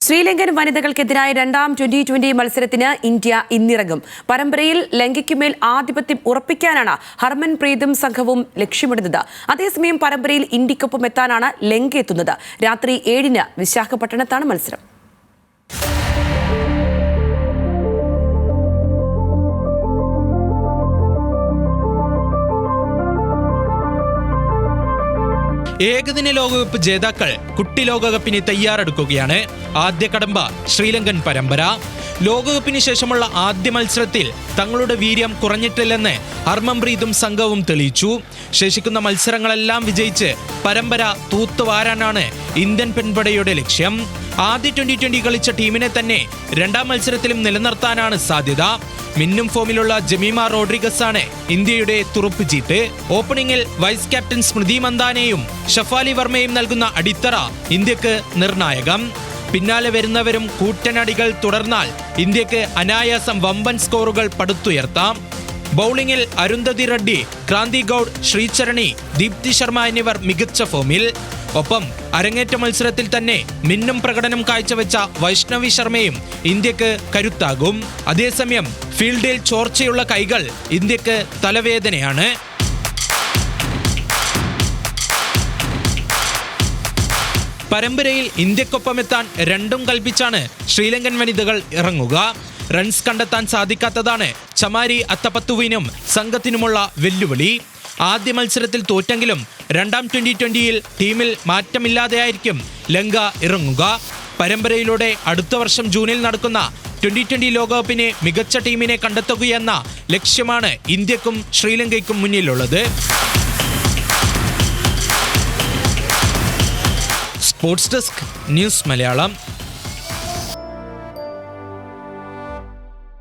ശ്രീലങ്കൻ വനിതകൾക്കെതിരായ രണ്ടാം ട്വന്റി മത്സരത്തിന് ഇന്ത്യ ഇന്നിറങ്ങും. പരമ്പരയിൽ ലങ്കയ്ക്കുമേൽ ആധിപത്യം ഉറപ്പിക്കാനാണ് ഹർമൻപ്രീതും സംഘവും ലക്ഷ്യമിടുന്നത്. അതേസമയം പരമ്പരയിൽ ഇന്ത്യക്കൊപ്പം എത്താനാണ് ലങ്ക എത്തുന്നത്. രാത്രി 7-ന് വിശാഖപട്ടണത്താണ് മത്സരം. ഏകദിന ലോകകപ്പ് ജേതാക്കൾ കുട്ടി ലോകകപ്പിന് തയ്യാറെടുക്കുകയാണ്. ആദ്യ കടമ്പ ശ്രീലങ്കൻ പരമ്പര. ലോകകപ്പിന് ശേഷമുള്ള ആദ്യ മത്സരത്തിൽ തങ്ങളുടെ വീര്യം കുറഞ്ഞിട്ടില്ലെന്ന് ഹർമൻപ്രീതും സംഘവും തെളിയിച്ചു. ശേഷിക്കുന്ന മത്സരങ്ങളെല്ലാം വിജയിച്ച് പരമ്പര തൂത്തുവാരാനാണ് ഇന്ത്യൻ പെൺപടയുടെ ലക്ഷ്യം. ആദ്യ ട്വന്റി കളിച്ച ടീമിനെ തന്നെ രണ്ടാം മത്സരത്തിലും നിലനിർത്താനാണ് സാധ്യത. മിന്നും ഫോമിലുള്ള ജമീമ റോഡ്രിഗസ് ആണ് ഇന്ത്യയുടെ തുറുപ്പ് ചീട്ട്. ഓപ്പണിംഗിൽ വൈസ് ക്യാപ്റ്റൻ സ്മൃതി മന്ദാനയും ഷഫാലി വർമ്മയും നൽകുന്ന അടിത്തറ ഇന്ത്യക്ക് നിർണായകം. പിന്നാലെ വരുന്നവരും കൂറ്റനടികൾ തുടർന്നാൽ ഇന്ത്യക്ക് അനായാസം വമ്പൻ സ്കോറുകൾ പടുത്തുയർത്താം. ബൌളിംഗിൽ അരുന്ധതി റെഡ്ഡി, ക്രാന്തി ഗൌഡ്, ശ്രീചരണി, ദീപ്തി ശർമ്മ എന്നിവർ മികച്ച ഫോമിൽ. ഒപ്പം അരങ്ങേറ്റ മത്സരത്തിൽ തന്നെ മിന്നും പ്രകടനം കാഴ്ചവെച്ച വൈഷ്ണവി ശർമ്മയും ഇന്ത്യക്ക് കരുത്താകും. അതേസമയം ഫീൽഡിൽ ചോർച്ചയുള്ള കൈകൾ ഇന്ത്യക്ക് തലവേദനയാണ്. പരമ്പരയിൽ ഇന്ത്യക്കൊപ്പമെത്താൻ രണ്ടും കൽപ്പിച്ചാണ് ശ്രീലങ്കൻ വനിതകൾ ഇറങ്ങുക. റൺസ് കണ്ടെത്താൻ സാധിക്കാത്തതാണ് ചമാരി അത്തപത്തുവിനും സംഘത്തിനുമുള്ള വെല്ലുവിളി. ആദ്യ മത്സരത്തിൽ തോറ്റെങ്കിലും രണ്ടാം ട്വന്റിയിൽ ടീമിൽ മാറ്റമില്ലാതെയായിരിക്കും ലങ്ക ഇറങ്ങുക. പരമ്പരയിലൂടെ അടുത്ത വർഷം ജൂണിൽ നടക്കുന്ന ട്വന്റി ലോകകപ്പിന് മികച്ച ടീമിനെ കണ്ടെത്തുകയെന്ന ലക്ഷ്യമാണ് ഇന്ത്യക്കും ശ്രീലങ്കയ്ക്കും മുന്നിലുള്ളത്. Sports desk, news Malayalam.